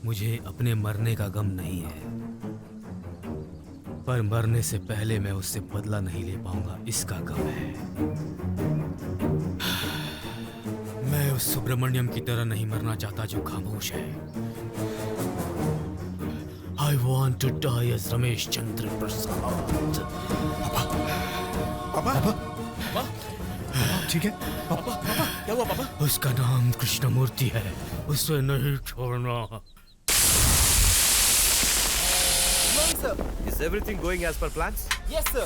मुझे अपने मरने का गम नहीं है, पर मरने से पहले मैं उससे बदला नहीं ले पाऊंगा, इसका गम है। मैं उस सुब्रमण्यम की तरह नहीं मरना चाहता जो खामोश है। I want to die as Ramesh Chandra Prasad. पापा पापा ठीक है पापा पापा क्या हुआ पापा? उसका नाम कृष्णमूर्ति है, उसे नहीं छोड़ना। Sir. Is everything going as per plans? Yes, sir.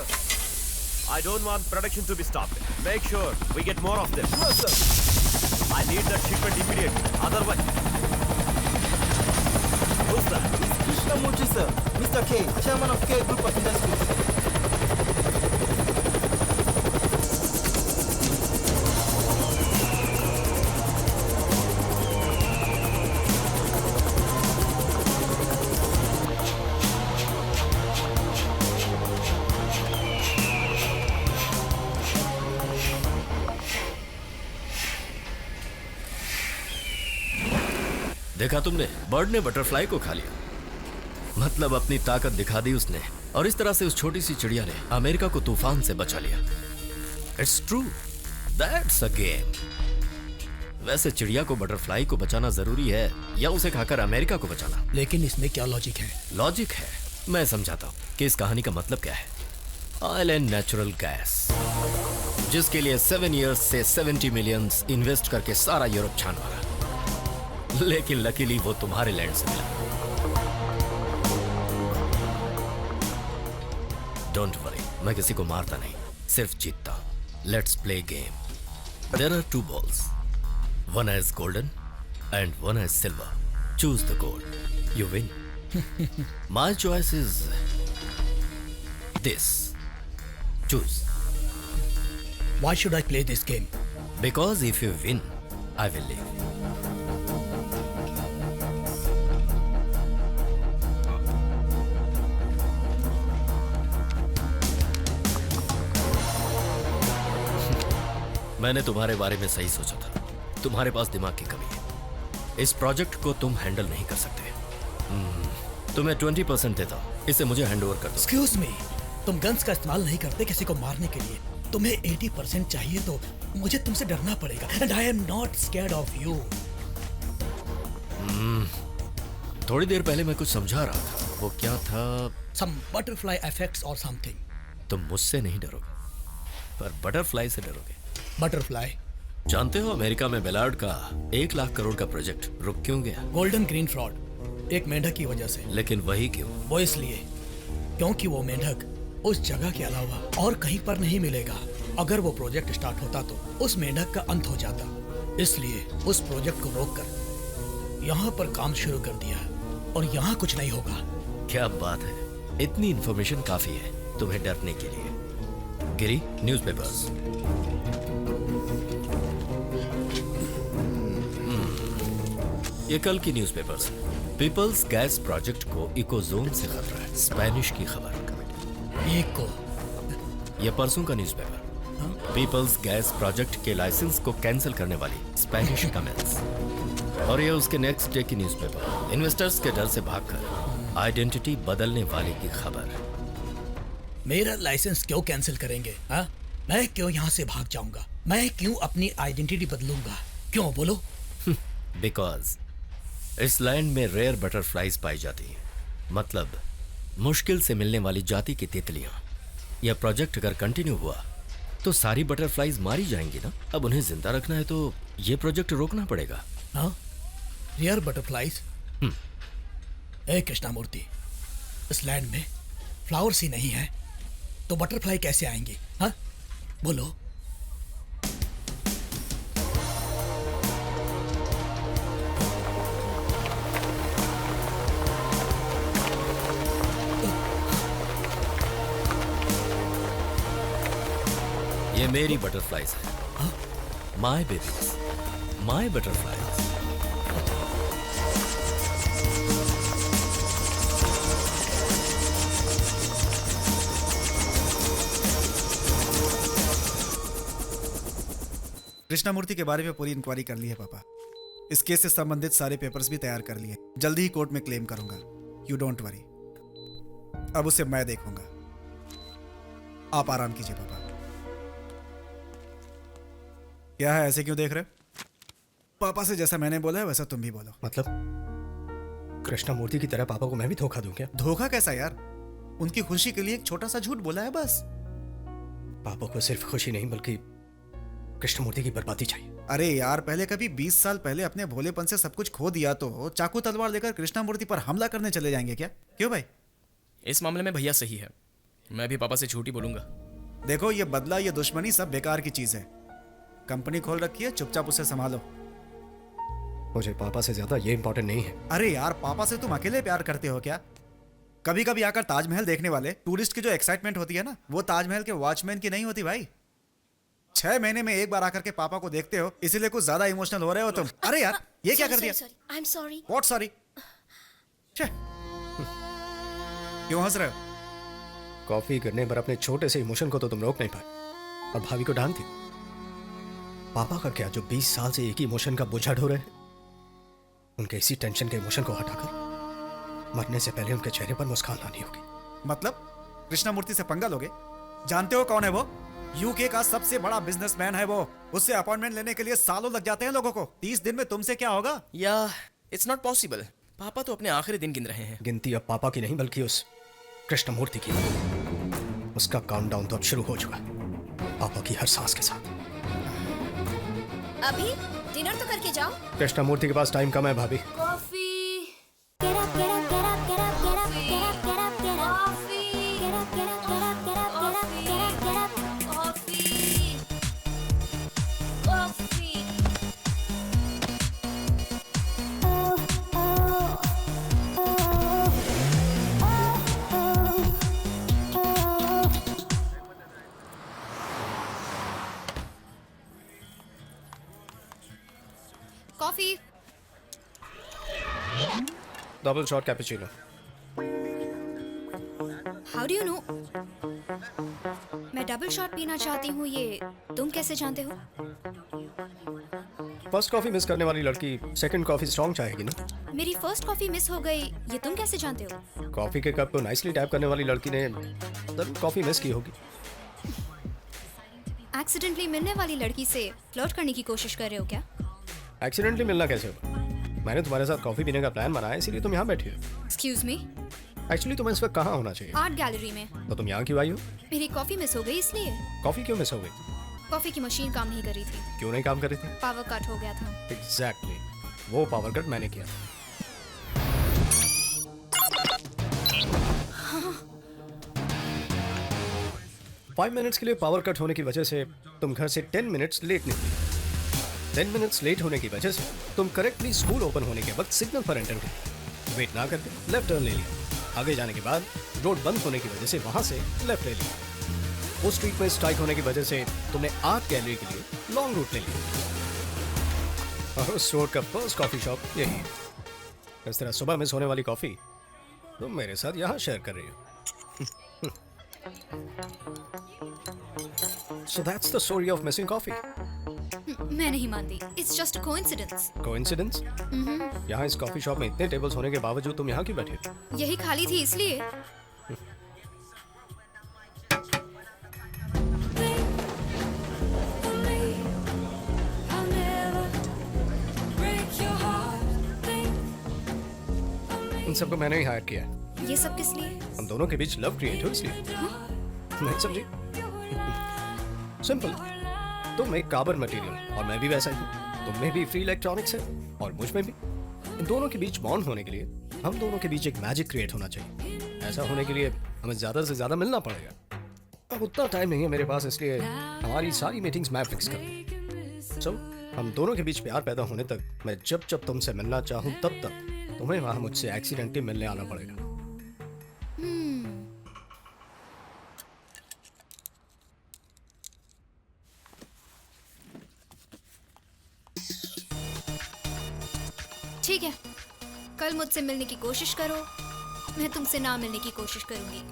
I don't want production to be stopped. Make sure we get more of them. Sure, sir. I need that shipment immediately. Otherwise... Who's that? It's Krishnamurti, sir. Mr. K, chairman of K Group of Industries. देखा तुमने, bird ने butterfly को खा लिया। मतलब अपनी ताकत दिखा दी उसने, और इस तरह से उस छोटी सी चिड़िया ने अमेरिका को तूफान से बचा लिया। It's true, that's a game. वैसे चिड़िया को बटरफ्लाई को बचाना जरूरी है या उसे खाकर अमेरिका को बचाना? लेकिन इसमें क्या लॉजिक है? लॉजिक है, मैं समझाता हूँ कि इस कहानी का मतलब क्या है। ऑयल एंड नेचुरल गैस, जिसके लिए 7 इयर्स से 70 मिलियंस इन्वेस्ट करके सारा यूरोप छान मारा, लेकिन लकीली वो तुम्हारे लैंड से मिला। डोंट वरी, मैं किसी को मारता नहीं, सिर्फ जीतता हूं। Let's play game. There are 2 balls. One has golden and one has silver. Choose the gold. You win. My choice is this. Choose. Why should I play this game? Because if you win, I will leave. मैंने तुम्हारे बारे में सही सोचा था। तुम्हारे पास दिमाग की कमी है। इस प्रोजेक्ट को तुम हैंडल नहीं कर सकते। तुम्हें 20% देता हूं, इसे मुझे हैंडओवर कर दो। Excuse me, तुम गन्स का इस्तेमाल नहीं करते किसी को मारने के लिए। तुम्हें 80% चाहिए तो मुझे तुमसे डरना पड़ेगा। And I am not scared of you. थोड़ी देर पहले मैं कुछ समझा रहा था। वो क्या था? Some butterfly effects or something. तुम मुझसे नहीं डरोगे, पर बटरफ्लाई से डरोगे। बटरफ्लाई? जानते हो अमेरिका में बेलार्ड का 1 लाख करोड़ का प्रोजेक्ट रुक क्यों गया? गोल्डन ग्रीन फ्रॉड, एक मेंढक की वजह से। लेकिन वही क्यों? वो इसलिए क्योंकि वो मेंढक उस जगह के अलावा और कहीं पर नहीं मिलेगा। अगर वो प्रोजेक्ट स्टार्ट होता तो उस मेंढक का अंत हो जाता। इसलिए उस प्रोजेक्ट को रोककर यहाँ पर काम शुरू कर दिया और यहाँ कुछ नहीं होगा। क्या बात है, इतनी इंफॉर्मेशन काफी है तुम्हें डरने के लिए। गिरी, न्यूज़पेपर्स। ये कल की न्यूज़पेपर्स। पीपल्स गैस प्रोजेक्ट को इकोजोन से खतरा है, स्पेनिश की खबर। इको? ये परसों का न्यूज़पेपर। पीपल्स गैस प्रोजेक्ट के लाइसेंस को कैंसिल करने वाली स्पेनिश कमेंट्स। और ये उसके नेक्स्ट डे की न्यूज़पेपर। इन्वेस्टर्स के डर से भागकर आइडेंटिटी बदलने वाले की खबर। मेरा लाइसेंस क्यों कैंसिल करेंगे? हाँ, मैं क्यों यहाँ से भाग जाऊंगा? मैं क्यों अपनी आइडेंटिटी बदलूंगा? क्यों बोलो? बिकॉज इस लैंड में रेयर बटरफ्लाईज पाई जाती हैं, मतलब मुश्किल से मिलने वाली जाति की तितलियां। यह प्रोजेक्ट अगर कंटिन्यू हुआ तो सारी बटरफ्लाईज मारी जाएंगी ना। अब उन्हें जिंदा रखना है तो यह प्रोजेक्ट रोकना पड़ेगा। हाँ, रेयर बटरफ्लाईज? ए कृष्णमूर्ति, इस लैंड में फ्लावर्स ही नहीं है तो बटरफ्लाई कैसे आएंगी? हाँ बोलो। ये मेरी बटरफ्लाईज है, my babies, my butterflies. Krishnamurthy के बारे में पूरी इंक्वायरी कर ली है पापा। इस केस से संबंधित सारे पेपर्स भी तैयार कर लिए, जल्दी ही कोर्ट में क्लेम करूंगा। यू डोंट वरी, अब उसे मैं देखूंगा। आप आराम कीजिए पापा। क्या है, ऐसे क्यों देख रहे हो? पापा से जैसा मैंने बोला है वैसा तुम भी बोलो। मतलब कृष्णमूर्ति की तरह पापा को मैं भी धोखा दूं क्या? धोखा कैसा यार, उनकी खुशी के लिए एक छोटा सा झूठ बोला है बस। पापा को सिर्फ खुशी नहीं बल्कि कृष्णमूर्ति की बर्बादी चाहिए। अरे यार, पहले कभी 20 साल पहले अपने भोलेपन से सब कुछ खो दिया तो चाकू तलवार लेकर कृष्णमूर्ति पर हमला करने चले जाएंगे क्या? क्यों भाई? इस मामले में भैया सही है, मैं भी पापा से झूठ ही बोलूंगा। देखो, ये बदला, ये दुश्मनी सब बेकार की चीज है। कंपनी खोल रखी है, चुपचाप उसे संभालो। मुझे पापा से ज्यादा ये इंपॉर्टेंट नहीं है। अरे यार, पापा से तुम अकेले प्यार करते हो क्या? कभी कभी आकर ताजमहल देखने वाले टूरिस्ट की जो एक्साइटमेंट होती है ना, वो ताजमहल के वॉचमैन की नहीं होती भाई। 6 महीने में एक बार आकर के पापा को देखते हो, इसीलिए कुछ ज्यादा इमोशनल हो रहे हो तुम। अरे यार, ये क्या कर दिया? I am sorry. What sorry? क्यों हंस रहे हो? कॉफी करने पर अपने छोटे से इमोशन को तो तुम रोक नहीं पाए और भाभी को डांट दी। पापा का क्या, जो 20 साल से एक ही इमोशन का बोझा ढो रहे हैं, उनके इसी टेंशन के इमोशन को हटाकर मरने से पहले उनके चेहरे पर मुस्कान लानी होगी। मतलब कृष्णमूर्ति से पंगा लोगे? जानते हो कौन है वो? यूके का सबसे बड़ा बिजनेसमैन है वो। उससे अपॉइंटमेंट लेने के लिए सालों लग जाते हैं लोगों को। 30 दिन में तुमसे क्या होगा? या इट्स नॉट पॉसिबल। पापा तो अपने आखिरी दिन गिन रहे हैं। गिनती अब पापा की नहीं बल्कि उस कृष्णमूर्ति की। उसका काउंटडाउन तो अब शुरू हो चुका है, पापा की हर सांस के साथ। अभी डिनर तो करके जाओ। कृष्णमूर्ति के पास टाइम कम है भाभी। Coffee. Get up, get up, get up, get up, get up, get up, get up, get up. Coffee. Get up, get up, get up, get up, get up, get up, get up. Coffee. Coffee. Coffee. Double shot cappuccino. How do you know? मैं double shot पीना चाहती हूँ, ये तुम कैसे जानते हो? First coffee miss करने वाली लड़की सेकंड कॉफी स्ट्रॉन्ग चाहेगी ना। मेरी फर्स्ट कॉफी मिस हो गई, ये तुम कैसे जानते हो? कॉफी के कप को नाइसली टैप करने वाली लड़की ने तब कॉफी मिस की होगी। एक्सीडेंटली मिलने वाली लड़की से फ्लर्ट करने की कोशिश कर रहे हो क्या? एक्सीडेंटली मिलना कैसे होगा? मैंने तुम्हारे साथ कॉफी पीने का प्लान बनाया, इसीलिए तुम यहाँ बैठी हो। Excuse me. एक्चुअली तुम्हें इस वक्त कहाँ होना चाहिए? आर्ट गैलरी में। तो तुम यहाँ क्यों आई हो? मेरी कॉफी मिस हो गई इसलिए। कॉफी क्यों मिस हो गई? कॉफी की मशीन काम नहीं कर रही थी। क्यों नहीं काम कर रही थी? पावर कट हो गया था। एग्जैक्टली, वो पावर कट मैंने किया था। फाइव मिनट्स के लिए पावर कट होने की वजह से तुम घर से 10 मिनट्स लेट निकली। 10 मिनट्स लेट होने की वजह से तुम करेक्टली स्कूल ओपन होने के वक्त सिग्नल पर एंटर गए। वेट ना करके लेफ्ट टर्न ले लिया। आगे जाने के बाद रोड बंद होने की वजह से वहां से लेफ्ट ले लिया। उस स्ट्रीट में स्ट्राइक होने की वजह से तुमने आर्ट गैलरी के लिए लॉन्ग रूट ले लिया। और उस रोड का फर्स्ट कॉफी शॉप यही है। इस तरह सुबह मिस होने वाली कॉफी तुम मेरे साथ यहाँ शेयर कर रही हो। So that's the story of missing coffee. मैं नहीं मानती। It's just a coincidence. Coincidence? यहाँ इस कॉफी शॉप में इतने टेबल्स होने के बावजूद तुम यहाँ क्यों बैठे हो? यही खाली थी इसलिए। इन सबको मैंने ही हायर किया है। ये सब किस लिए? हम दोनों के बीच लव क्रिएट हो इसलिए। नहीं समझी? सिंपल। तुम एक कार्बन मटेरियल और मैं भी वैसा ही हूँ। तुम में भी फ्री इलेक्ट्रॉनिक्स है और मुझ में भी। इन दोनों के बीच बॉन्ड होने के लिए हम दोनों के बीच एक मैजिक क्रिएट होना चाहिए। ऐसा होने के लिए हमें ज्यादा से ज्यादा मिलना पड़ेगा। अब उतना टाइम नहीं है मेरे पास, इसलिए हमारी सारी मीटिंग्स मैं फिक्स करूँ। सो हम दोनों के बीच प्यार पैदा होने तक मैं जब जब तुमसे मिलना चाहूँ तब तक तुम्हें वहां मुझसे एक्सीडेंटली मिलने आना पड़ेगा। ठीक है, कल मुझसे मिलने की कोशिश करो, मैं तुमसे ना मिलने की कोशिश करूंगी।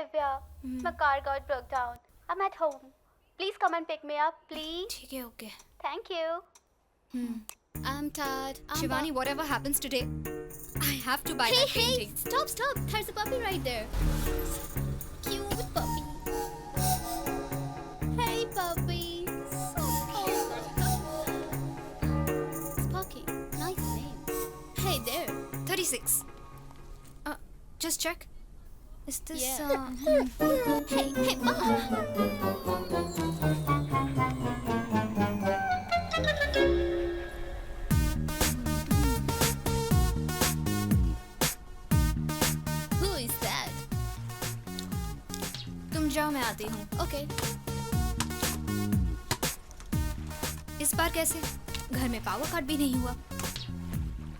Divya. My car got broke down. I'm at home. Please come and pick me up, please. ठीक है, okay. Thank you. I'm tired. Shivani, whatever happens today, I have to buy Hey, that hey! painting. Stop! There's a puppy right there. Cute puppy. Hey, puppy. So cute. Sparky. Nice name. Hey there, 36. Just check. Is this? Hey, mama. Who is that? तुम जाओ, मैं आती हूँ. Okay. इस बार कैसे? घर में power cut भी नहीं हुआ.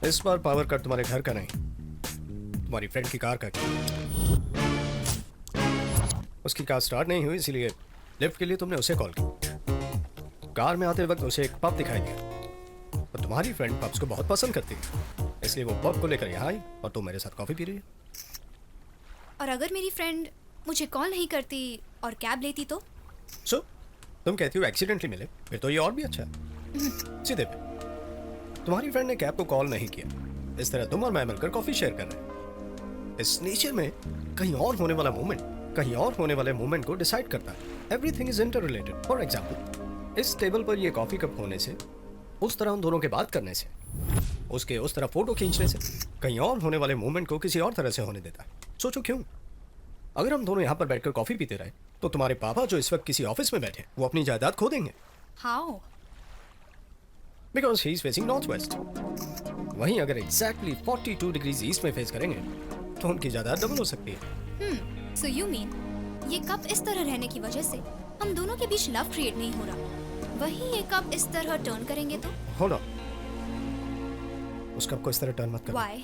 इस बार पावर कट तुम्हारे घर का नहीं, तुम्हारी फ्रेंड की कार का किया। उसकी कार स्टार्ट नहीं हुई, इसीलिए लिफ्ट के लिए तुमने उसे कॉल की। कार में आते वक्त उसे एक पब दिखाई दिया और तुम्हारी फ्रेंड पब्स को बहुत पसंद करती है, इसलिए वो पब को लेकर यहाँ आई और तुम मेरे साथ कॉफी पी रही है। और अगर मेरी फ्रेंड मुझे कॉल नहीं करती और कैब लेती तो? सो तुम कहती हो एक्सीडेंटली मिले, फिर तो ये और भी अच्छा है। सीधे पे तुम्हारी फ्रेंड ने कैब को कॉल नहीं किया, इस तरह तुम और मैं मिलकर कॉफी शेयर कर रहे हैं। इस नेचर में कहीं और होने वाला मूवमेंट कहीं और होने वाले मूवमेंट को डिसाइड करता है। Everything is inter related. For example, इस टेबल पर ये कॉफी कप होने से, उस तरह उन दोनों के बात करने से, उसके उस तरह फोटो खींचने से कहीं और होने वाले मूवमेंट को किसी और तरह से होने देता है। सोचो क्यों? अगर हम दोनों यहाँ पर बैठकर कॉफी पीते रहे तो तुम्हारे पापा जो इस वक्त किसी ऑफिस में बैठे वो अपनी जायदाद खो देंगे। How? Because he is facing north west. वहीं अगर एग्जैक्टली 42 डिग्रीज ईस्ट में फेस करेंगे तो उनकी जायदाद डबल हो सकती है। So you mean ये कप इस तरह रहने की वजह से हम दोनों के बीच लव क्रिएट नहीं हो रहा, वहीं ये कप इस तरह टर्न करेंगे तो? होल्ड ऑन, उस कप को इस तरह टर्न मत करो। Why?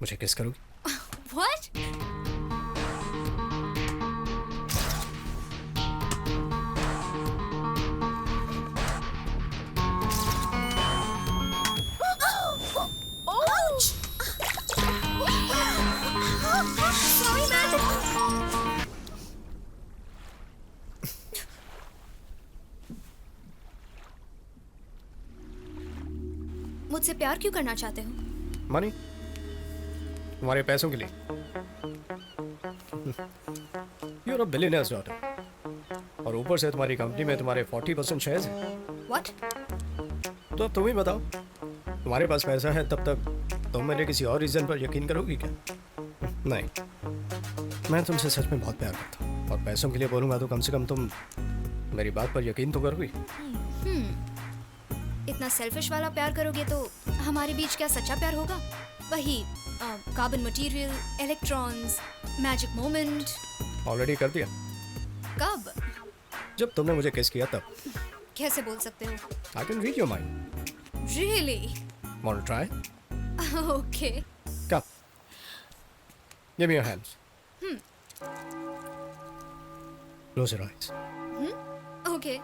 मुझे किस करोगी? What? Ouch! Sorry, man. मुझसे प्यार क्यों करना चाहते हो? मनी, तुम्हारे पैसों के लिए। You are a billionaire's daughter, और ऊपर से तुम्हारी कंपनी में तुम्हारे 40% शेयर्स हैं। What? तो अब तुम ही बताओ, तुम्हारे पास पैसा है तब तक तुम मेरे किसी और रीजन पर यकीन करोगी क्या? नहीं, मैं तुमसे सच में बहुत प्यार करता हूँ, और पैसों के लिए बोलूँगा तो कम से कम तुम मेरी बात पर यकीन तो करोगी। इतना सेल्फिश वाला प्यार करोगे तो हमारे बीच क्या सच्चा प्यार होगा? वही carbon material, electrons, magic moment. Already कर दिया। कब? जब तुमने मुझे किस किया तब। कैसे बोल सकते हो? I can read your mind. Really? Want to try? Okay. Come. Give me your hands. Close your eyes. Okay.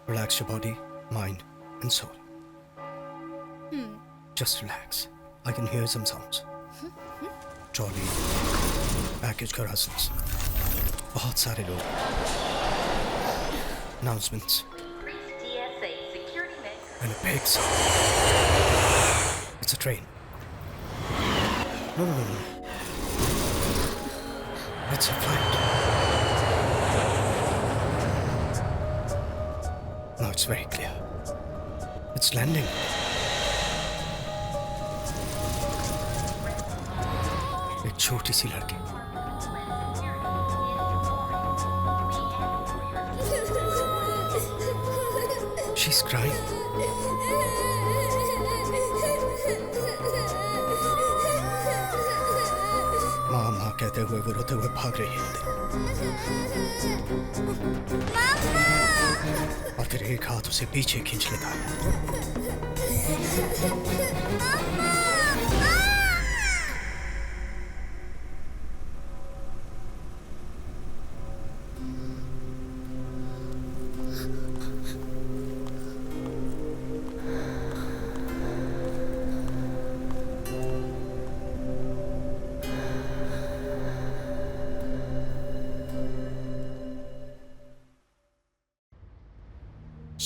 Relax your body, mind, and soul. Just relax. I can hear some sounds. Trolley, package car hustles. बहुत सारे लोग. Announcements. And a big sound. It's a train. No. It's a flight. Now it's very clear. It's landing. एक छोटी सी लड़की. She's crying. माँ कहते हुए वो रोते हुए भाग रही है और फिर एक हाथ उसे पीछे खींच लेता है।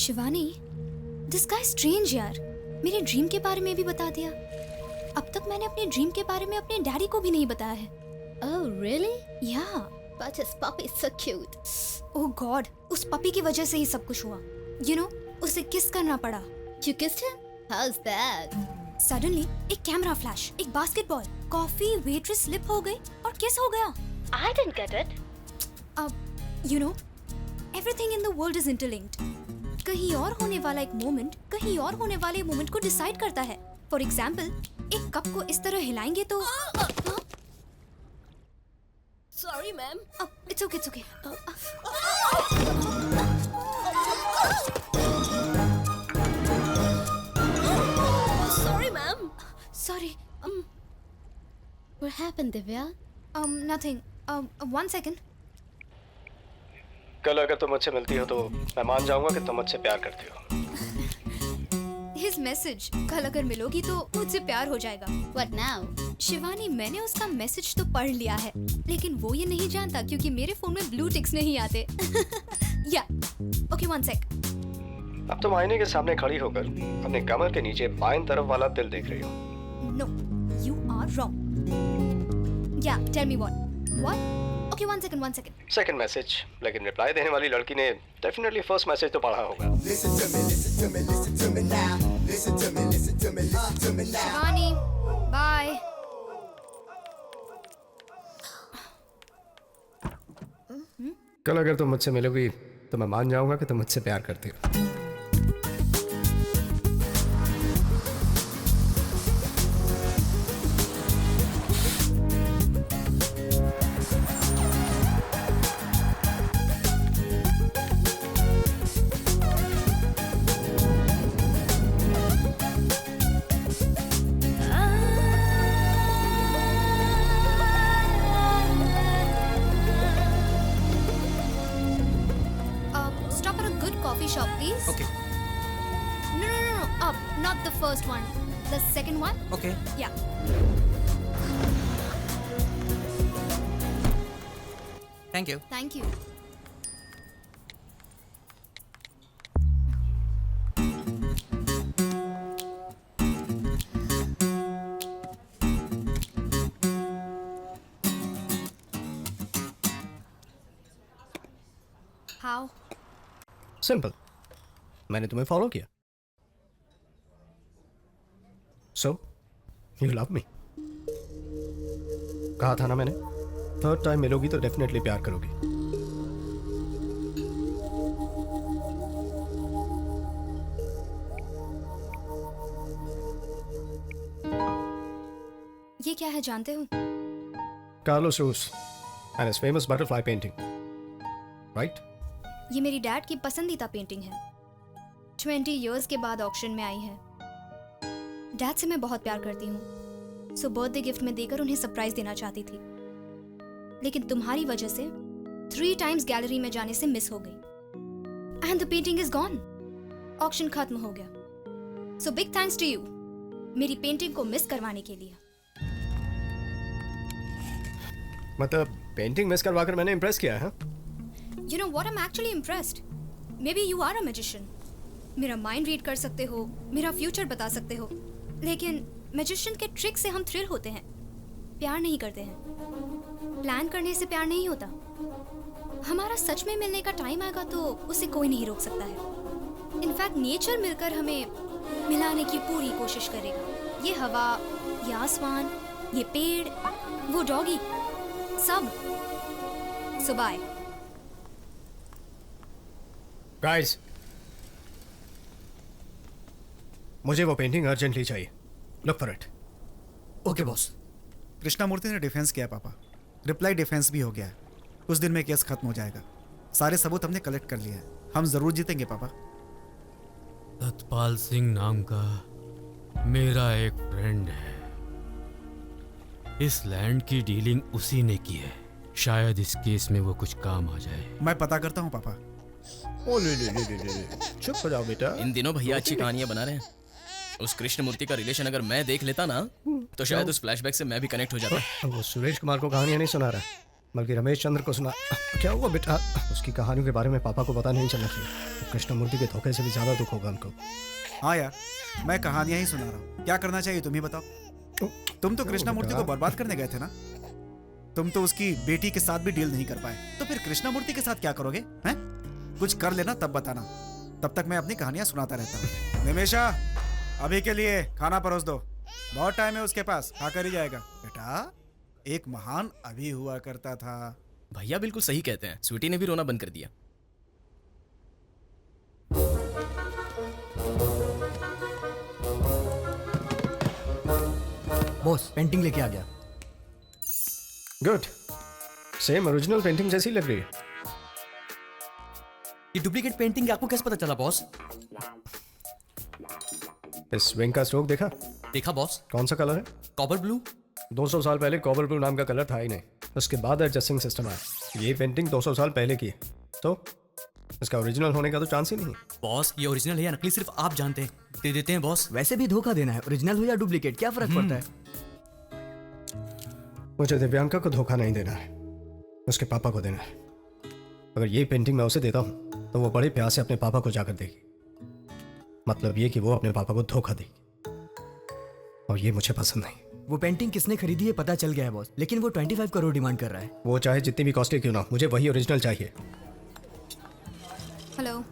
शिवानी, दिस गाय स्ट्रेंज यार। मेरे ड्रीम के बारे में भी बता दिया। अब तक मैंने अपने ड्रीम के बारे में अपने डैडी को भी नहीं बताया है। Oh, really? या But his puppy is so cute. Oh God, उस पपी की वजह से ही सब कुछ हुआ। यू नो, उसे किस करना पड़ा। You kissed him? How's that? Suddenly एक कैमरा फ्लैश, एक बास्केटबॉल, कॉफी, वेट्रेस स्लिप हो गई और किस हो गया। I didn't get it. अब you know, everything in the world is interlinked. कहीं और होने वाला एक मोमेंट कहीं और होने वाले मोमेंट को डिसाइड करता है। फॉर एग्जाम्पल, एक कप को इस तरह हिलाएंगे तो Sorry, ma'am. It's okay, it's okay. Sorry, ma'am. Sorry, What happened, Divya? Nothing, one second. कल अगर तुम मुझसे मिलती हो तो मैं मान जाऊंगा कि तुम मुझसे प्यार करती हो। हिज मैसेज, कल अगर मिलोगी तो मुझसे प्यार हो जाएगा। What now? शिवानी, मैंने उसका मैसेज तो पढ़ लिया है, लेकिन वो ये नहीं जानता क्योंकि मेरे फोन में ब्लू टिक्स नहीं आते। या ओके, वन सेक। अब तुम आईने के सामने खड़ी होकर अपने कमर के नीचे बाएं तरफ वाला दिल देख रही हो। No, you are wrong. Yeah tell me what. Okay, one second, one second. Second message, लेकिन रिप्लाई देने वाली लड़की ने डेफिनेटली फर्स्ट मैसेज तो पढ़ा होगा। शिवानी, बाय। कल अगर तुम मुझसे मिलोगी तो मैं मान जाऊंगा कि तुम मुझसे प्यार करती हो। Stop at a good coffee shop, please. Okay. No. Not the first one. The second one. Okay. Yeah. Thank you. Thank you. How? Simple, मैंने तुम्हें फॉलो किया। So you love me. कहा था ना मैंने, थर्ड टाइम मिलोगी तो definitely प्यार करोगी। ये क्या है जानते हो? कार्लोस रूस and his famous butterfly painting, right? ये मेरी डैड की पसंदीदा पेंटिंग है। 20 इयर्स के बाद ऑक्शन में आई है। डैड से मैं बहुत प्यार करती हूँ, सो बर्थडे गिफ्ट में देकर उन्हें सरप्राइज देना चाहती थी, लेकिन तुम्हारी वजह से 3 टाइम्स गैलरी में जाने से मिस हो गई and the painting is gone. Auction खत्म हो गया। So big thanks to you मेरी पेंटिंग को मिस करवाने के लिए। मतलब पेंटिंग मिस करवाकर मैंने इम्प्रेस किया है? You know what? I'm actually impressed. Maybe you are a magician. मेरा माइंड रीड कर सकते हो, मेरा फ्यूचर बता सकते हो, लेकिन मैजिशियन के ट्रिक से हम थ्रिल होते हैं, प्यार नहीं करते हैं। प्लान करने से प्यार नहीं होता। हमारा सच में मिलने का टाइम आएगा तो उसे कोई नहीं रोक सकता है। इनफैक्ट नेचर मिलकर हमें मिलाने की पूरी कोशिश करेगा। ये हवा, ये आसमान, ये पेड़, वो डॉगी, सब। सो बाय। गाइस, मुझे वो पेंटिंग अर्जेंटली चाहिए। Look for it. Okay boss. Krishnamurthy ने डिफेंस किया पापा, रिप्लाई डिफेंस भी हो गया है। कुछ दिन में केस खत्म हो जाएगा। सारे सबूत हमने कलेक्ट कर लिए हैं। हम जरूर जीतेंगे पापा। सतपाल सिंह नाम का मेरा एक फ्रेंड है। इस लैंड की डीलिंग उसी ने की है। शायद इस केस में वो कुछ काम आ जाए। मैं पता करता हूँ पापा। ओ ले, चुप हो जाओ बेटा। इन दिनों भैया अच्छी कहानियां बना रहे हैं। उस कृष्णमूर्ति का रिलेशन अगर मैं देख लेता ना तो शायद उस फ्लैशबैक से मैं भी कनेक्ट हो जाता। वो सुरेश कुमार को कहानियां नहीं सुना रहा, बल्कि रमेश चंद्र को सुना। क्या हुआ बेटा? उसकी उसकी कहानियों के बारे में पापा को पता नहीं चलना चाहिए। तो कृष्णमूर्ति के धोखे से भी ज्यादा दुख होगा उनको। हाँ यार, मैं कहानियां ही सुना रहा हूँ। क्या करना चाहिए तुम ही बताओ। तुम तो कृष्णमूर्ति को बर्बाद करने गए थे ना। तुम तो उसकी बेटी के साथ भी डील नहीं कर पाए, तो फिर कृष्णमूर्ति के साथ क्या करोगे? हैं? कुछ कर लेना तब बताना। तब तक मैं अपनी कहानियां सुनाता रहता हूँ। निमेशा, अभी के लिए खाना परोस दो। बहुत टाइम है उसके पास, खाकर ही जाएगा। बेटा, एक महान अभी हुआ करता था। भैया बिल्कुल सही कहते हैं, स्वीटी ने भी रोना बंद कर दिया। बॉस, पेंटिंग लेके आ गया। गुड, सेम ओरिजिनल पेंटिंग जैसी लग रही है। ये डुप्लीकेट पेंटिंग आपको कैसे पता चला बॉस? इस विंग का स्ट्रोक देखा? देखा बॉस। कौन सा कलर है? Copper blue. 200 साल पहले कॉपर ब्लू नाम का कलर था ही नहीं। उसके बाद एडजस्टिंग सिस्टम आया। ये पेंटिंग 200 साल पहले की है, तो इसका ओरिजिनल होने का तो चांस ही नहीं। बॉस, ये ओरिजिनल है या नकली सिर्फ आप जानते हैं। दे देते हैं बॉस। वैसे भी धोखा देना है, ओरिजिनल हो या डुप्लीकेट क्या फर्क पड़ता है? मुझे दिव्यांका को धोखा नहीं देना है, उसके पापा को देना है। अगर ये पेंटिंग मैं उसे देता हूँ तो वो बड़े प्यार से अपने पापा को जाकर देगी। मतलब ये कि वो अपने पापा को धोखा देगी, और ये मुझे पसंद नहीं। वो पेंटिंग किसने खरीदी है पता चल गया है बॉस, लेकिन वो 25 करोड़ डिमांड कर रहा है। वो चाहे जितनी भी कॉस्टली क्यों ना, मुझे वही ओरिजिनल चाहिए। हेलो।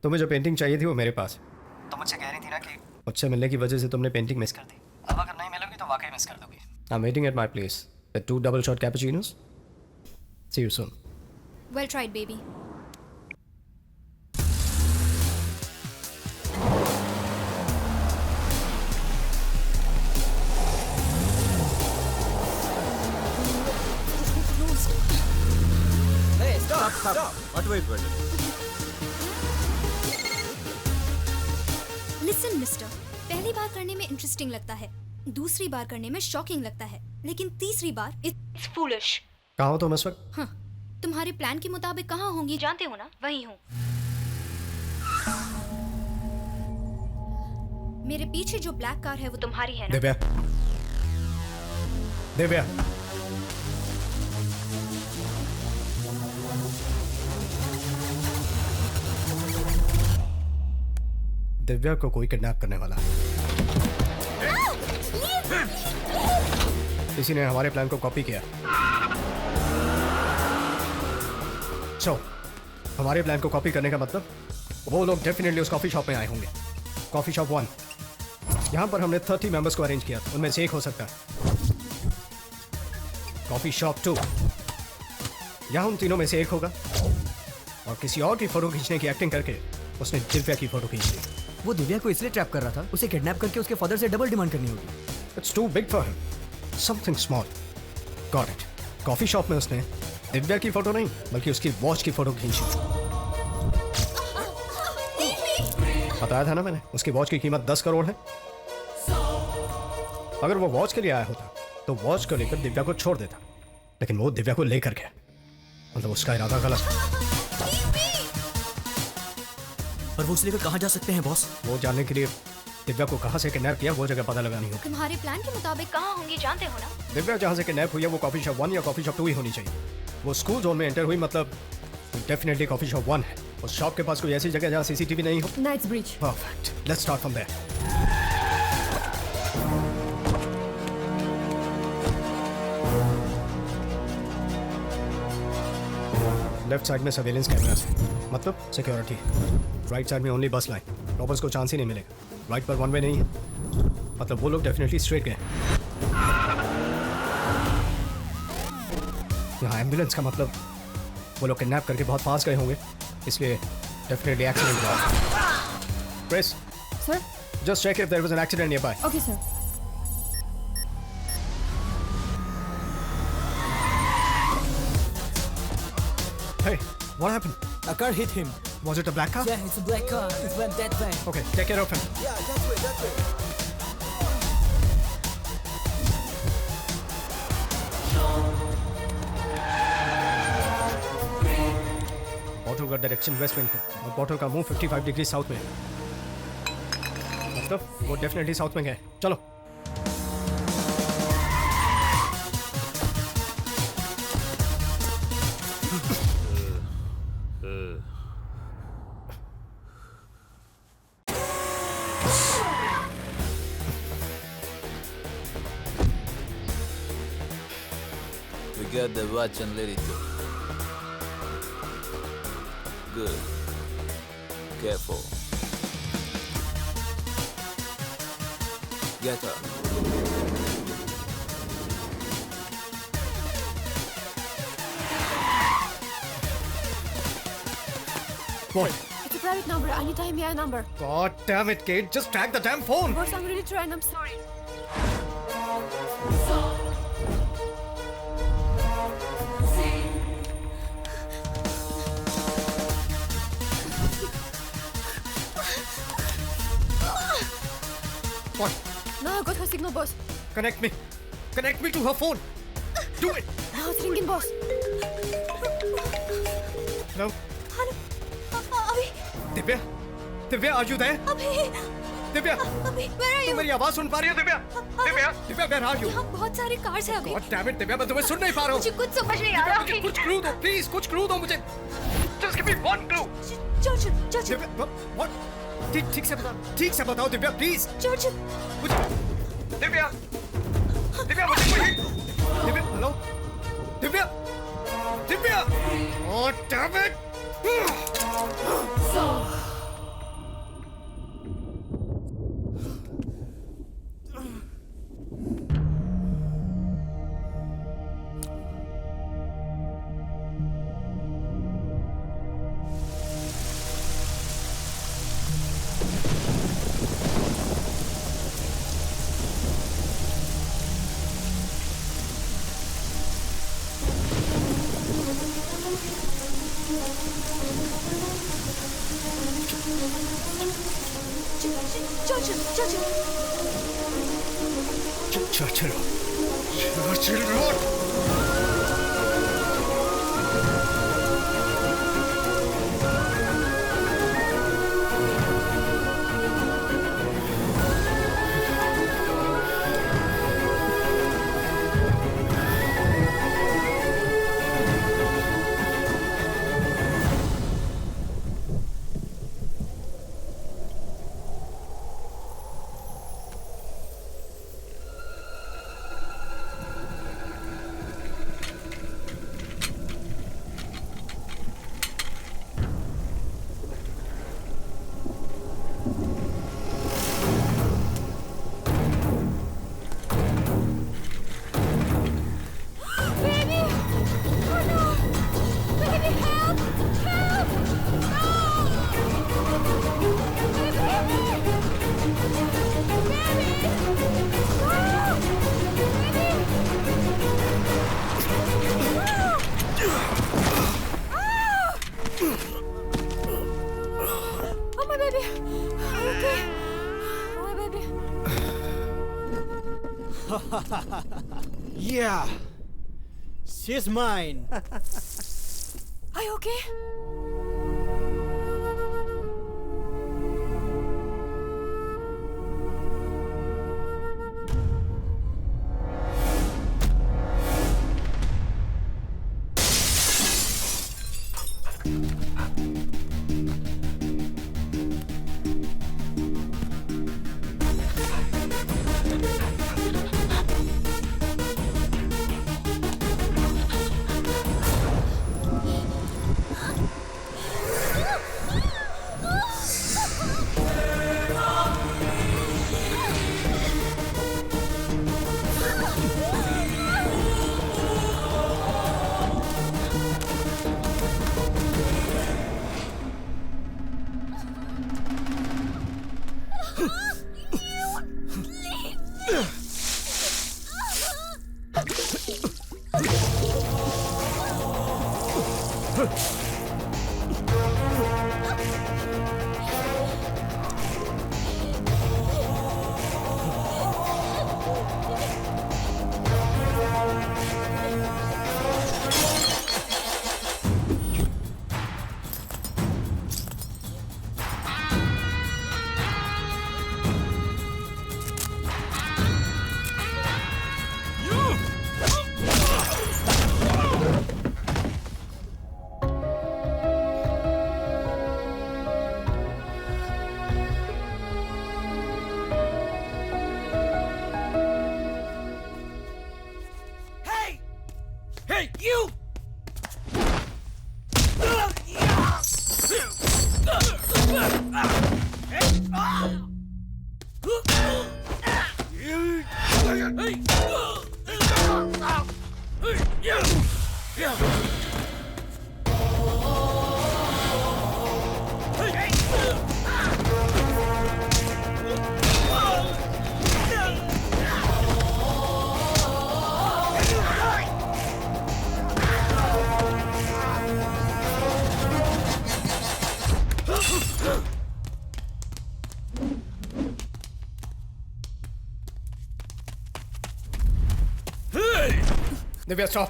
तुम्हें जो पेंटिंग चाहिए थी वो मेरे पास है। तो मुझसे कह रही थी ना कि मुझसे मिलने की वजह से तुमने पेंटिंग मिस कर दी। अब अगर नहीं मिलोगी तो वाकई मिस कर दोगी। I am waiting at my place with 2 double shot cappuccinos. See you soon. Well tried baby. Hey, stop. Wait. Listen mister, पहली बार करने में इंटरेस्टिंग लगता है, दूसरी बार करने में शॉकिंग लगता है, लेकिन तीसरी बार इट्स फूलिश। कहाँ हो तुम इस वक्त? हाँ, तुम्हारे प्लान के मुताबिक कहाँ होंगी जानते हो ना? वही हूँ। मेरे पीछे जो ब्लैक कार है वो तुम्हारी है ना? दिव्या, दिव्या, दिव्या को कोई किडनैप करने वाला है। किसी ने हमारे प्लान को कॉपी किया। हमारे प्लान को कॉपी करने का मतलब वो लोग डेफिनेटली उस कॉफी शॉप में आए होंगे। कॉफी शॉप 1, यहां पर हमने 30 मेंबर्स को अरेंज किया, उनमें से एक हो सकता है। कॉफी शॉप 2, यहां उन तीनों में से एक होगा, और किसी और की फोटो खींचने की एक्टिंग करके उसने दिव्या की फोटो खींच ली। वो दिव्या को इसलिए ट्रैप कर रहा था, उसे किडनैप करके उसके फादर से डबल डिमांड करनी होगी। It's too big for him, something small. Got it. Coffee shop में उसने दिव्या की फोटो नहीं बल्कि उसकी वॉच की फोटो खींची। बताया था ना मैंने, उसकी वॉच की कीमत 10 करोड़ है। अगर वो वॉच के लिए आया होता तो वॉच को लेकर दिव्या को छोड़ देता, लेकिन वो दिव्या को लेकर गया। मतलब उसका इरादा गलत है। पर वो उसे लेकर कहाँ जा सकते हैं बॉस? वो जानने के लिए दिव्या को कहाँ से किडनैप किया वो जगह पता लगानी होगी। तुम्हारे प्लान के मुताबिक कहाँ होंगी जानते हो ना? दिव्या जहाँ से किडनैप हुई है वो कॉफी शॉप 1 या कॉफी शॉप 2 ही होनी चाहिए। वो स्कूल जोन में एंटर हुई, मतलब डेफिनेटली कॉफी शॉप 1 है। उस शॉप के पास कोई ऐसी जगह जहाँ सीसीटीवी नहीं हो। Knightsbridge. Perfect, let's start from there. Left side में सर्वेलेंस कैमरास है, मतलब सिक्योरिटी। राइट साइड में ओनली बस लाइन, रॉबर्स को चांस ही नहीं मिलेगा। राइट पर 1 वे नहीं है, मतलब वो लोग डेफिनेटली स्ट्रेट गए। यहाँ एम्बुलेंस का मतलब वो लोग किडनैप करके बहुत पास गए होंगे, इसलिए डेफिनेटली एक्सीडेंट हुआ। Press sir, just check if there was an accident nearby. Okay sir. Hey, what happened? A car hit him. Was it a black car? Yeah, it's a black car. It went that way. Okay, take care of him. Yeah, that way. Bottle का direction waste wing है और bottle का मुंह 55 degree south में है, मतलब वो definitely south में गए। चलो। Get the watch and let it go. Good. Careful. Get up. What? It's a private number. I need to IMEI number. God damn it, Kate. Just track the damn phone. Boss, I'm really trying. I'm sorry. What? Now I got her signal, boss. Connect me. Connect me to her phone. Do it. Now it's ringing, boss. Hello? Hello. Abhi. Divya? Divya, are you there? Abhi. Divya? अभी where are तुम you? मेरी आवाज सुन पा रही हो Divya? Divya? Divya, where are you? यहाँ बहुत सारे कार्स हैं अभी। God damn it, दिव्या, मैं तुम्हें सुन नहीं पा रहा हूँ। मुझे कुछ समझ नहीं आ रहा। मुझे कुछ क्लू दो, प्लीज कुछ क्लू दो मुझे। Just give me one clue. Churchill, Churchill. Divya, what? ठीक से बताओ दिव्या, प्लीज। चर्चिल। दिव्या, दिव्या मुझे कोई Divya, hello, Divya, Divya. Oh damn it! Churchill Road. Yeah, she's mine. Are you okay? Divya stop.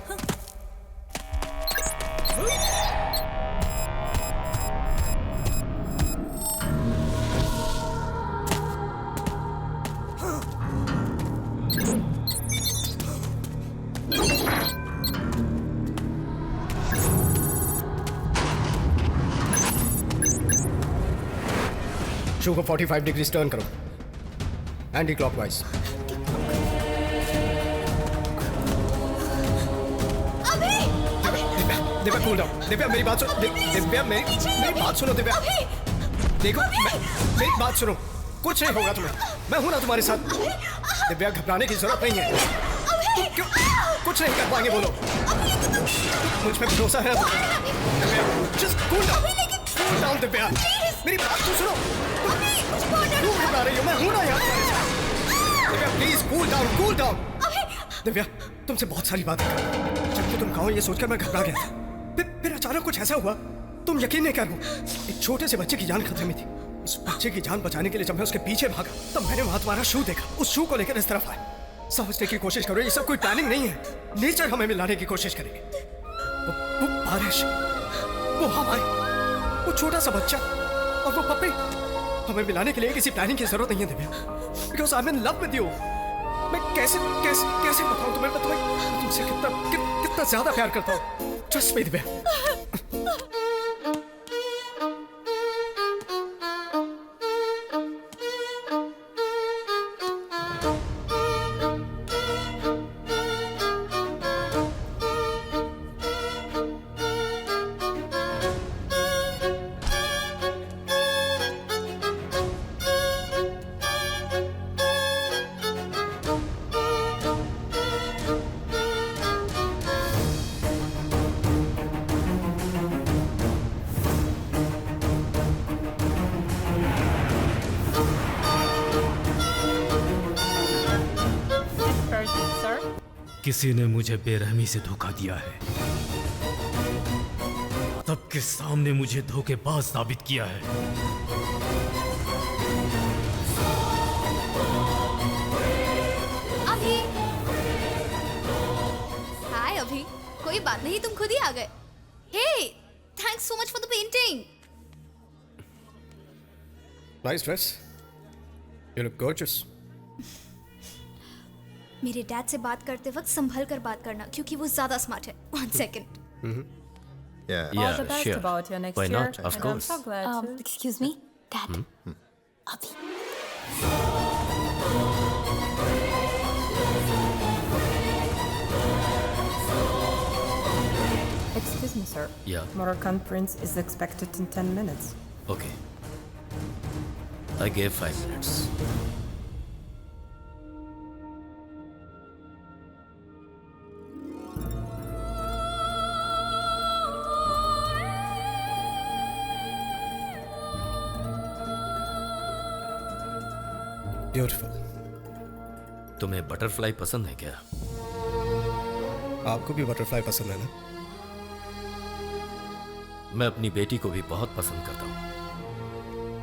Shoe को 45 डिग्री टर्न करो, anti clockwise. Divya cool down. Divya मेरी बात सुनो। दिव्या मेरी बात सुनो। दिव्या देखो, मेरी बात सुनो, कुछ नहीं होगा तुम्हें, मैं हूं ना तुम्हारे साथ। दिव्या घबराने की जरूरत नहीं है। तुम क्यों कुछ नहीं कर पाएंगे, बोलो। मुझ पे भरोसा है ना तुम्हें? Divya just cool down. Divya मेरी बात तो सुनो। क्यों घबरा रही हो? मैं हूं ना यहाँ तुम्हारे साथ। Divya please cool down. Divya तुमसे बहुत सारी बातें कर, जबकि तुम कहो ये सोचकर मैं घबरा गया था। फिर अचानक कुछ ऐसा हुआ, तुम यकीन नहीं करो। एक छोटे से बच्चे की जान खतरे में थी। उस बच्चे की जान बचाने के लिए जब मैं उसके पीछे भागा, तब मैंने वहां तुम्हारा शू देखा। उस शू को लेकर इस तरफ आया। समझने की कोशिश करो, ये सब कोई प्लानिंग नहीं है। नेचर हमें मिलाने की कोशिश करेगी। वो बारिश, वो हवाएं, वो छोटा सा बच्चा और वो पप्पी, हमें मिलाने के लिए किसी प्लानिंग की जरूरत नहीं है Divya. Because I am in love with you. मैं कैसे बताऊं तुम्हें, मैं तुमसे कितना ज्यादा प्यार करता हूं। Trust me Divya. किसी ने मुझे बेरहमी से धोखा दिया है, सबके सामने मुझे धोखेबाज साबित किया है। अभी हाय अभी, कोई बात नहीं, तुम खुद ही आ गए। Hey, thanks so much for the painting. Nice dress, you look gorgeous. मेरे डैड से बात करते वक्त संभल कर बात करना, क्योंकि वो ज्यादा स्मार्ट है। 1 second. Yeah, sure. Why not? Of course. Excuse me, Dad. Abhi. Excuse me, sir. Yeah. Motor conference is expected in 10 minutes. Okay. I gave 5 minutes. Beautiful. तुम्हें बटरफ्लाई पसंद है क्या? आपको भी बटरफ्लाई पसंद है ना? मैं अपनी बेटी को भी बहुत पसंद करता हूँ।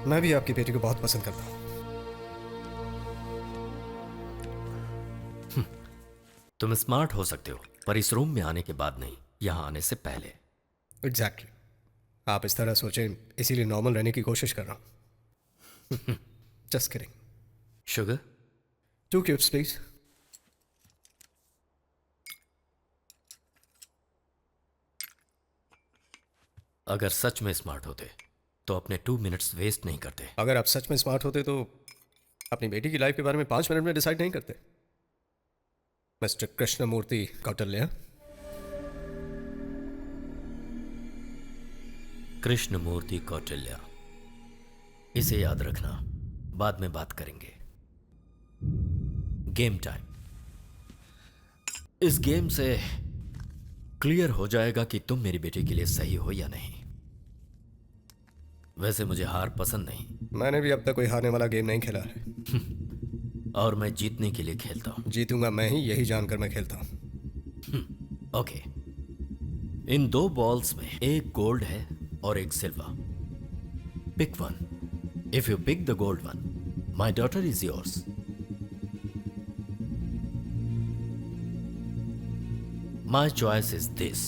मैं भी आपकी बेटी को बहुत पसंद करता हूँ। तुम स्मार्ट हो सकते हो, पर इस रूम में आने के बाद नहीं, यहाँ आने से पहले। एग्जैक्टली। आप इस तरह सोचें, इसीलिए नॉर्मल रहने की कोशिश कर रहा हूँ। Just kidding. Sugar? 2 cubes, please. अगर सच में स्मार्ट होते तो अपने 2 मिनट्स वेस्ट नहीं करते। अगर आप सच में स्मार्ट होते तो अपनी बेटी की लाइफ के बारे में 5 मिनट में डिसाइड नहीं करते। मिस्टर कृष्णमूर्ति कौटिल्य। कृष्णमूर्ति कौटिल्य, इसे याद रखना, बाद में बात करेंगे। Game time. इस गेम से क्लियर हो जाएगा कि तुम मेरी बेटी के लिए सही हो या नहीं। वैसे मुझे हार पसंद नहीं। मैंने भी अब तक कोई हारने वाला गेम नहीं खेला है। और मैं जीतने के लिए खेलता हूं। जीतूंगा मैं ही, यही जानकर मैं खेलता हूं। ओके, इन 2 बॉल्स में एक गोल्ड है और एक silver. Pick one. If you pick the gold one, my daughter is yours. My choice is this.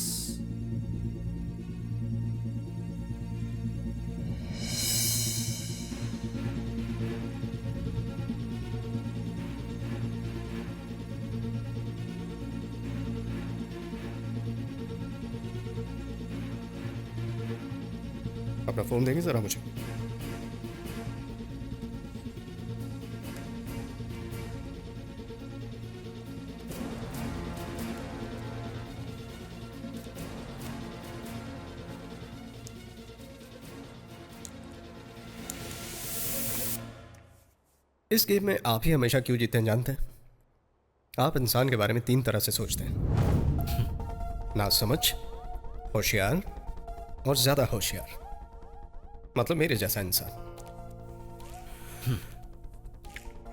अपना फोन देंगे जरा मुझे। इस गेम में आप ही हमेशा क्यों जीतते हैं जानते हैं? आप इंसान के बारे में 3 तरह से सोचते हैं। ना समझ, होशियार और ज्यादा होशियार। मतलब मेरे जैसा इंसान।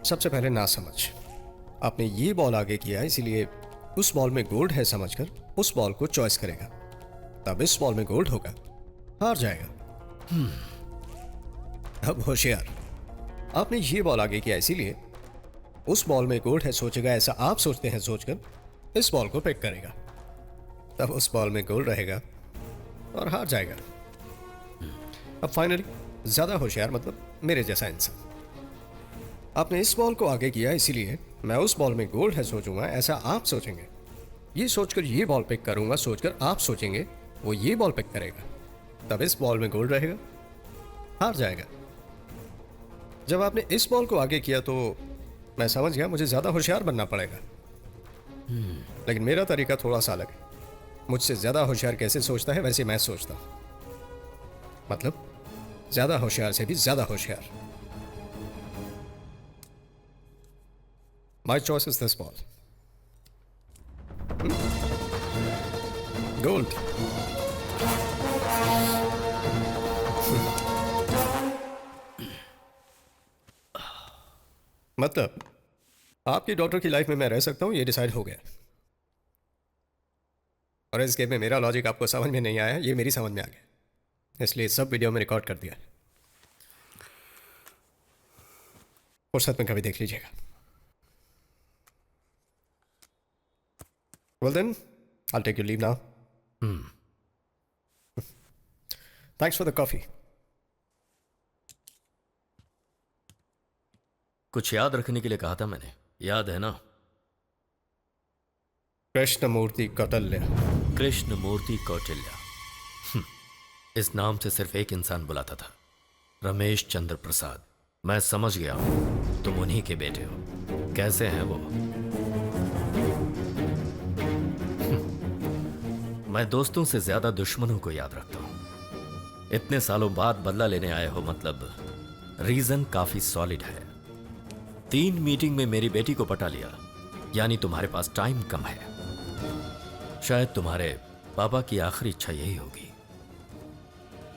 सबसे पहले ना समझ। आपने ये बॉल आगे किया इसीलिए उस बॉल में गोल्ड है समझकर उस बॉल को चॉइस करेगा। तब इस बॉल में गोल्ड होगा, हार जाएगा। अब होशियार। आपने ये बॉल आगे किया इसीलिए उस बॉल में गोल्ड है सोचेगा, ऐसा आप सोचते हैं सोचकर इस बॉल को पिक करेगा। तब उस बॉल में गोल्ड रहेगा और हार जाएगा। अब फाइनली ज्यादा होशियार मतलब मेरे जैसा इंसान। आपने इस बॉल को आगे किया इसीलिए मैं उस बॉल में गोल्ड है सोचूंगा, ऐसा आप सोचेंगे। ये सोचकर ये बॉल पिक करूंगा, सोचकर आप सोचेंगे वो ये बॉल पिक करेगा। तब इस बॉल में गोल्ड रहेगा, हार जाएगा। जब आपने इस बॉल को आगे किया तो मैं समझ गया मुझे ज्यादा होशियार बनना पड़ेगा। लेकिन मेरा तरीका थोड़ा सा अलग है। मुझसे ज्यादा होशियार कैसे सोचता है वैसे मैं सोचता हूं। मतलब ज्यादा होशियार से भी ज्यादा होशियार। माई choice is this ball. Gold. मतलब आपकी डॉटर की लाइफ में मैं रह सकता हूं, ये डिसाइड हो गया। और इस गेम में मेरा लॉजिक आपको समझ में नहीं आया, ये मेरी समझ में आ गया, इसलिए सब वीडियो में रिकॉर्ड कर दिया। फुर्सत में कभी देख लीजिएगा। Well then, I'll take your leave now. Thanks for the coffee. कुछ याद रखने के लिए कहा था मैंने, याद है ना? कृष्णमूर्ति कौटिल्य। कृष्णमूर्ति कौटिल्य। इस नाम से सिर्फ एक इंसान बुलाता था, रमेश चंद्र प्रसाद। मैं समझ गया हूं तुम उन्हीं के बेटे हो। कैसे हैं वो? मैं दोस्तों से ज्यादा दुश्मनों को याद रखता हूं। इतने सालों बाद बदला लेने आए हो, मतलब रीजन काफी सॉलिड है। 3 मीटिंग में मेरी बेटी को पटा लिया, यानी तुम्हारे पास टाइम कम है। शायद तुम्हारे पापा की आखिरी इच्छा यही होगी।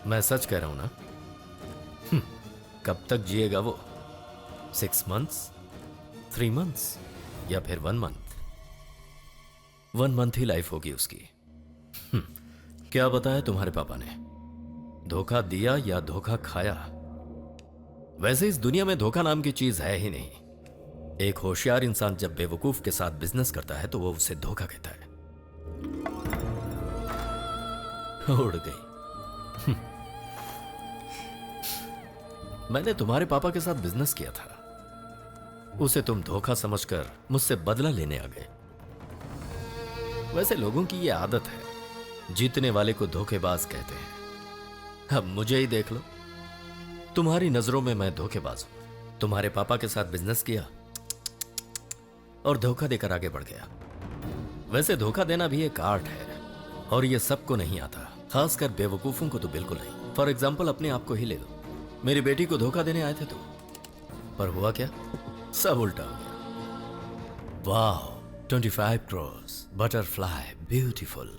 मैं सच कह रहा हूं ना? कब तक जिएगा वो? 6 months, 3 months या फिर 1 month? 1 month ही लाइफ होगी उसकी। क्या बताया तुम्हारे पापा ने? धोखा दिया या धोखा खाया? वैसे इस दुनिया में धोखा नाम की चीज है ही नहीं। एक होशियार इंसान जब बेवकूफ के साथ बिजनेस करता है तो वो उसे धोखा कहता है। उड़ गई। मैंने तुम्हारे पापा के साथ बिजनेस किया था, उसे तुम धोखा समझकर मुझसे बदला लेने आ गए। वैसे लोगों की ये आदत है, जीतने वाले को धोखेबाज कहते हैं। अब मुझे ही देख लो, तुम्हारी नजरों में मैं धोखेबाज हूं। तुम्हारे पापा के साथ बिजनेस किया और धोखा देकर आगे बढ़ गया। वैसे धोखा देना भी एक आर्ट है और ये सबको नहीं आता, खासकर बेवकूफों को तो बिल्कुल नहीं। फॉर एग्जाम्पल अपने आप को ही ले लो। मेरी बेटी को धोखा देने आए थे तुम, पर हुआ क्या? सब उल्टा हो गया। वाह, 25 crores, butterfly, beautiful.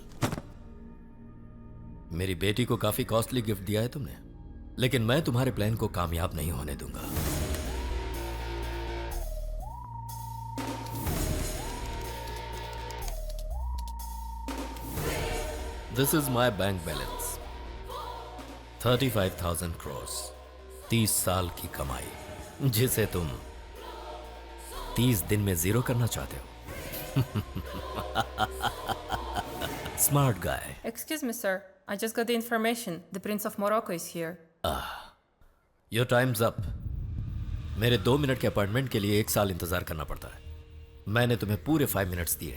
मेरी बेटी को काफी कॉस्टली गिफ्ट दिया है तुमने, लेकिन मैं तुम्हारे प्लान को कामयाब नहीं होने दूंगा। This is my bank balance. 35,000 crores. 30 साल की कमाई, जिसे तुम 30 दिन में जीरो करना चाहते हो। Smart guy. Excuse me, sir. I just got the information. The Prince of Morocco is here. Your time's up. मेरे 2 मिनट के अपॉइंटमेंट के लिए 1 साल इंतजार करना पड़ता है। मैंने तुम्हें पूरे 5 मिनट्स दिए।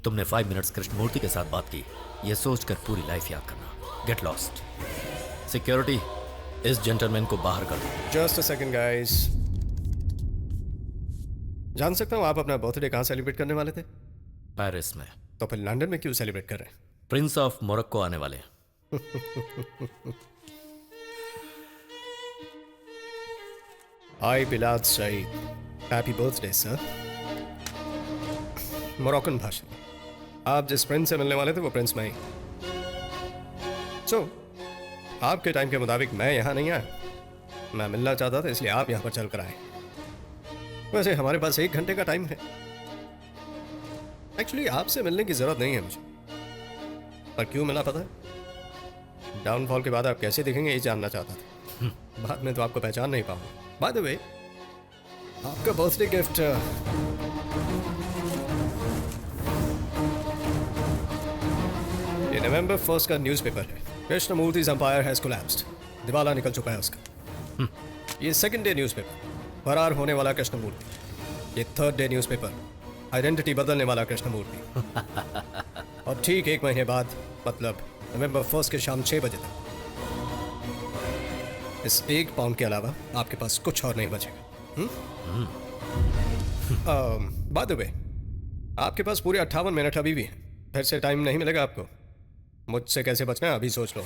तुमने 5 मिनट्स कृष्णमूर्ति के साथ बात की, यह सोचकर पूरी लाइफ याद करना। Get lost. सिक्योरिटी, इस जेंटलमैन को बाहर कर दो। Just a second guys. जान सकता हूँ आप अपना बर्थडे कहाँ सेलिब्रेट करने वाले थे? पेरिस में। तो फिर लंदन में क्यों सेलिब्रेट कर रहे हैं? प्रिंस ऑफ मोरक्को आने वाले हैं। Hi Bilad Saeed, happy birthday sir. Moroccan भाषा। आप जिस प्रिंस से मिलने वाले थे वो प्रिंस मैं ही। सो आपके टाइम के मुताबिक मैं यहाँ नहीं आया। मैं मिलना चाहता था इसलिए आप यहाँ पर चल कर आए। वैसे हमारे पास 1 घंटे का टाइम है। एक्चुअली आपसे मिलने की जरूरत नहीं है मुझे, पर क्यों मिला पता है? डाउनफॉल के बाद आप कैसे दिखेंगे ये जानना चाहता था। बाद में तो आपको पहचान नहीं पाऊंगा। बाय द वे, आपका बर्थडे गिफ्ट ये नवंबर 1 का न्यूज़पेपर है। कृष्णमूर्ति's empire has collapsed. दिवाला निकल चुका है उसका। ये 2nd डे न्यूज़पेपर, फरार होने वाला कृष्णमूर्ति। ये 3rd डे न्यूज़पेपर, आइडेंटिटी बदलने वाला कृष्णमूर्ति। और ठीक 1 महीने बाद, मतलब नवंबर 1 के शाम 6 बजे तक, इस 1 पाउंड के अलावा आपके पास कुछ और नहीं बचेगा। बाय द वे, आपके पास पूरे 58 मिनट अभी भी हैं। फिर से टाइम नहीं मिलेगा आपको। मुझसे कैसे बचना है अभी सोच लो।